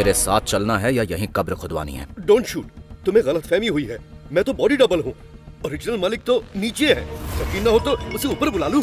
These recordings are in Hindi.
मेरे साथ चलना है या यहीं कब्र खुदवानी है? डोंट शूट, तुम्हें गलतफहमी हुई है। मैं तो बॉडी डबल हूँ, ओरिजिनल मालिक तो नीचे है। यकीन न हो तो उसे ऊपर बुला लूं।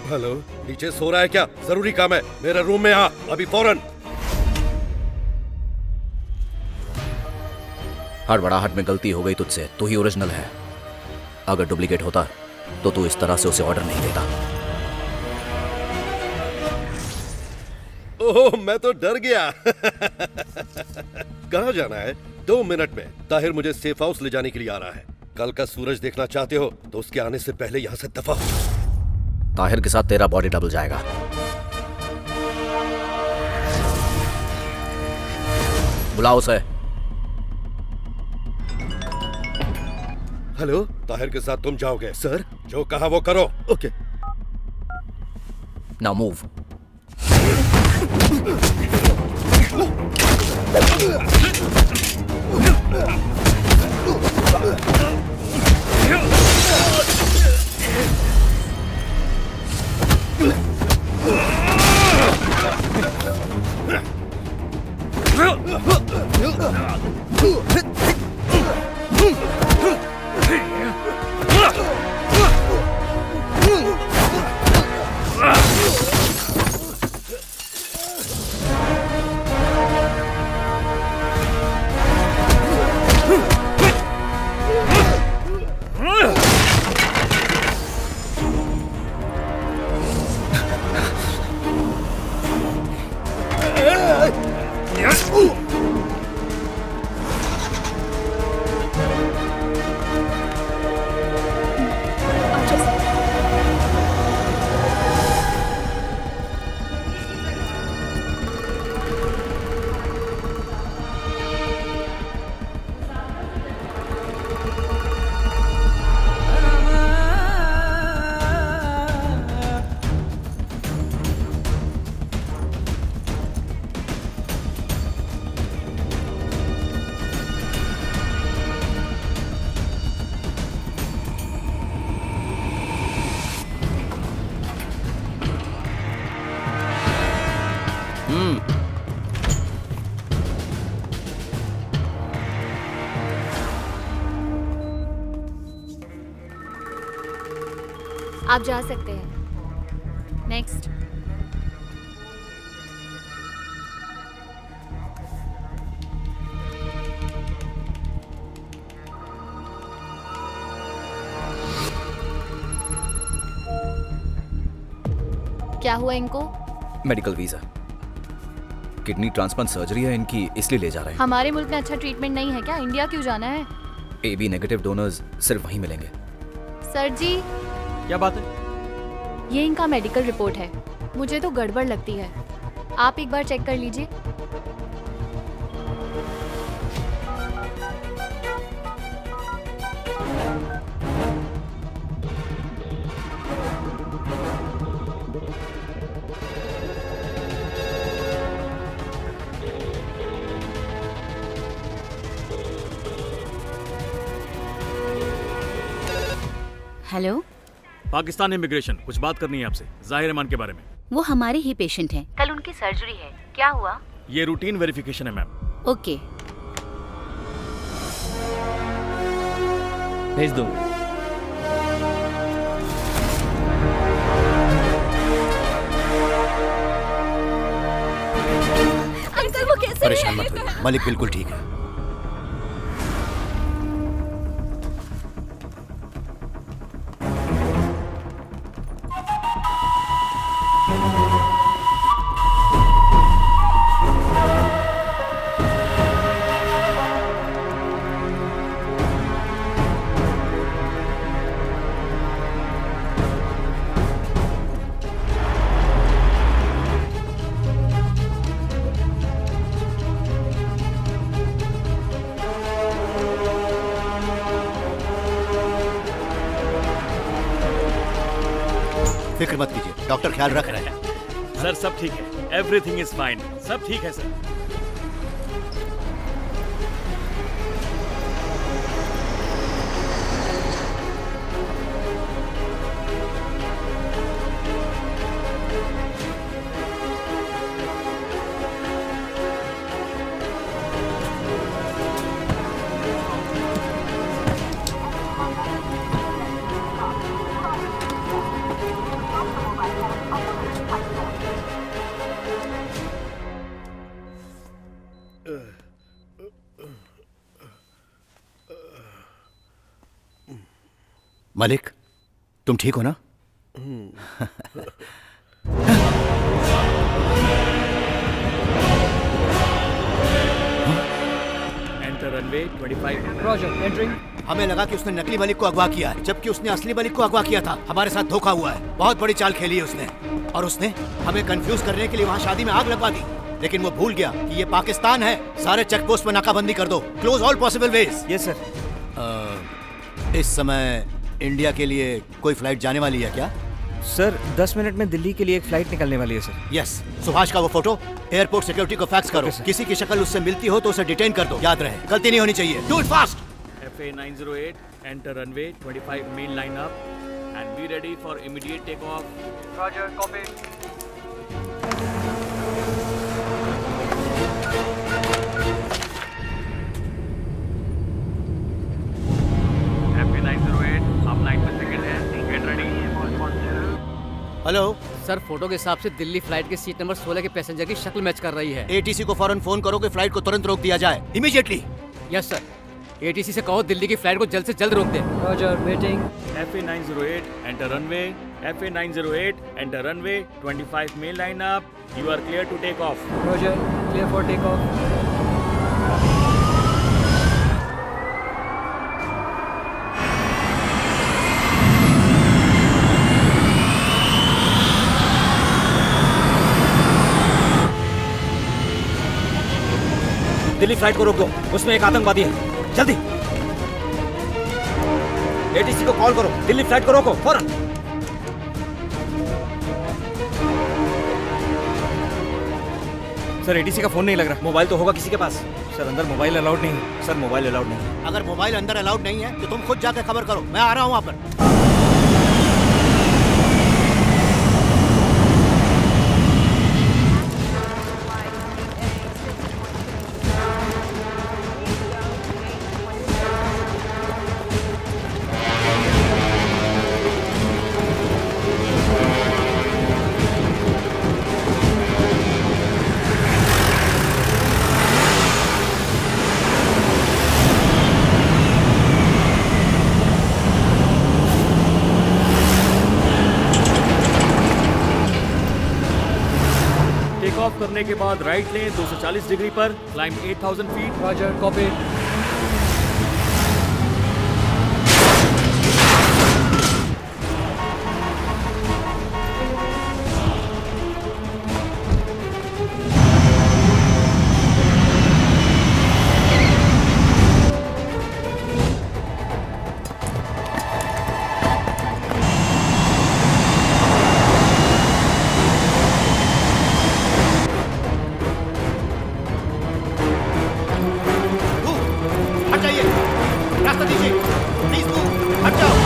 हेलो, नीचे सो रहा है क्या? जरूरी काम है, मेरे रूम में आ अभी फौरन। हड़बड़ाहट में गलती हो गई तुझसे, तू ही ओरिजिनल है। अगर डुप्लीकेट होता तो तू इस तरह से उसे ऑर्डर नहीं देता। ओह, मैं तो डर गया। कहाँ जाना है? 2 मिनट में। ताहिर मुझे सेफ हाउस ले जाने के लिए आ रहा है। कल का सूरज देखना चाहते हो तो उसके आने से पहले यहाँ से दफा हो जाओ। ताहिर के साथ तेरा बॉडी डबल जाएगा। बुलाओ उसे। हेलो, ताहिर के साथ तुम जाओगे? सर, जो कहा वो करो। ओके। Now move. आप जा सकते हैं। नेक्स्ट। क्या हुआ इनको? Medical visa. Kidney transplant surgery है इनकी, इसलिए ले जा रहे हैं। हमारे मुल्क में अच्छा ट्रीटमेंट नहीं है क्या? इंडिया क्यों जाना है? AB नेगेटिव डोनर्स सिर्फ वहीं मिलेंगे। सर जी, क्या बात है? ये इनका मेडिकल रिपोर्ट है। मुझे तो गड़बड़ लगती है, आप एक बार चेक कर लीजिए। हेलो, पाकिस्तान इमिग्रेशन, कुछ बात करनी है आपसे जाहिर रहमान के बारे में। वो हमारे ही पेशेंट हैं। कल उनकी सर्जरी है। क्या हुआ? ये रूटीन वेरिफिकेशन है मैम। ओके। भेज दो। अंकल वो कैसे? परेशान मत होइए, मलिक बिल्कुल ठीक है। फिक्र मत कीजिए, डॉक्टर ख्याल रख रहे हैं। सर सब ठीक है, एवरीथिंग इज फाइन, सब ठीक है सर। मलिक, तुम ठीक हो ना? Enter runway 25। Roger, entering. हमें लगा कि उसने नकली मलिक को अगवा किया है, जबकि उसने असली मलिक को अगवा किया था। हमारे साथ धोखा हुआ है। बहुत बड़ी चाल खेली है उसने, और उसने हमें कंफ्यूज करने के लिए वहाँ शादी में आग लगवा दी। लेकिन वो भूल गया कि ये पाकिस्तान है। सारे चेक पोस्ट पर नाकाबंदी कर दो। Close all possible ways. Yes, sir. इस समय इंडिया के लिए कोई फ्लाइट जाने वाली है क्या? सर 10 मिनट में दिल्ली के लिए एक फ्लाइट निकलने वाली है सर। यस। सुभाष का वो फोटो एयरपोर्ट सिक्योरिटी को फैक्स करो। Okay, sir. किसी की शक्ल उससे मिलती हो तो उसे डिटेन कर दो। याद रहे, गलती नहीं होनी चाहिए। Do it fast. FA 908, enter runway 25 main line up and be ready for immediate takeoff. Roger, copy. FA 908, आप लाइन में सेकंड है, get ready. Hello, sir photo के हिसाब से दिल्ली फ्लाइट के सीट नंबर 16 के पैसेंजर की शक्ल मैच कर रही है। एटीसी को फौरन फोन करो कि फ्लाइट को तुरंत रोक दिया जाए। इमीडिएटली। यस सर, एटीसी से कहो दिल्ली की फ्लाइट को जल्द से जल्द रोक दे। Roger, waiting. FA 908, enter runway. FA 908, enter runway 25 main line up. You are clear to take off. Roger, clear for takeoff. Delhi flight को रोक दो, उसमें एक आतंकवादी है। जल्दी एटीसी को कॉल करो, दिल्ली फ्लाइट को रोको फौरन। सर एटीसी का फोन नहीं लग रहा। मोबाइल तो होगा किसी के पास। सर अंदर मोबाइल अलाउड नहीं है। सर मोबाइल अलाउड नहीं है। अगर मोबाइल अंदर अलाउड नहीं है तो तुम खुद जाकर खबर करो। मैं आ रहा हूँ वहाँ पर। टेक ऑफ करने के बाद राइट लें 240 डिग्री पर, क्लाइंब 8000 फीट। Roger, copy. हट जाइए, रास्ता दीजिए। प्लीज मूव, हट जाओ।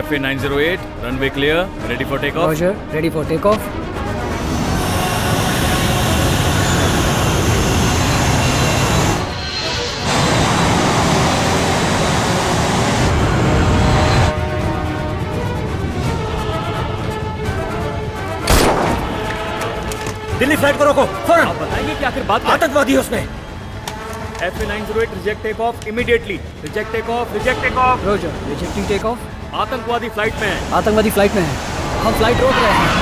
FA 908, runway clear, ready for takeoff. Roger, ready for takeoff. Delhi flight को रोको फौरन। आप बताएंगे कि आखिर बात क्या है? आतंकवादी है उसमें। FA 908, reject takeoff immediately. Reject takeoff, reject takeoff. Roger, rejecting takeoff. आतंकवादी फ्लाइट में है। आतंकवादी फ्लाइट में है। हम फ्लाइट रोक रहे हैं।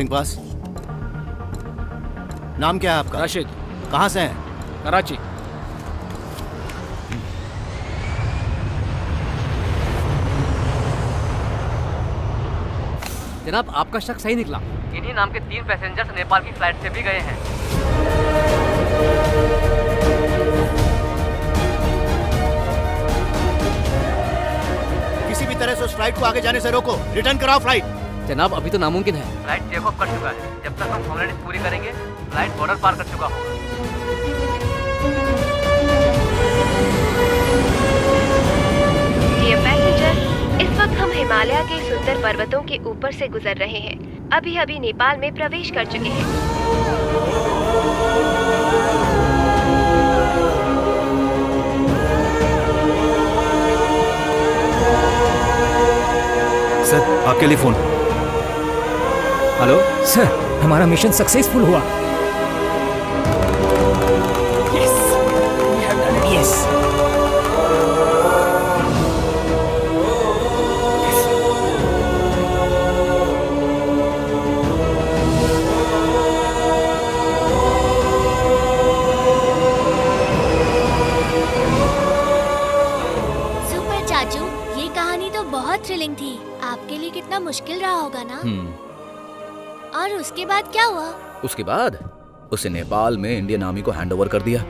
Boarding pass. नाम क्या है आपका? राशिद, कहाँ से हैं? कराची। जनाब, आपका शक सही निकला। इन्हीं नाम के 3 पैसेंजर्स नेपाल की फ्लाइट से भी गए हैं। किसी भी तरह से उस फ्लाइट को आगे जाने से रोको। रिटर्न कराओ फ्लाइट। जनाब, अभी तो नामुमकिन है। फ्लाइट टेक ऑफ कर चुका है। जब तक हम फॉर्मेलिटीज पूरी करेंगे, फ्लाइट बॉर्डर पार कर चुका होगा। डियर पैसेंजर, इस वक्त हम हिमालय के सुंदर पर्वतों के ऊपर से गुजर रहे हैं। अभी अभी नेपाल में प्रवेश कर चुके हैं। सर, आपके लिए फोन। हेलो सर, हमारा मिशन सक्सेसफुल हुआ। Yes, we have done it. Yes. Super चाचू, ये कहानी तो बहुत थ्रिलिंग थी। आपके लिए कितना मुश्किल रहा होगा ना? और उसके बाद क्या हुआ? उसके बाद उसे नेपाल में इंडियन आर्मी को हैंड ओवर कर दिया।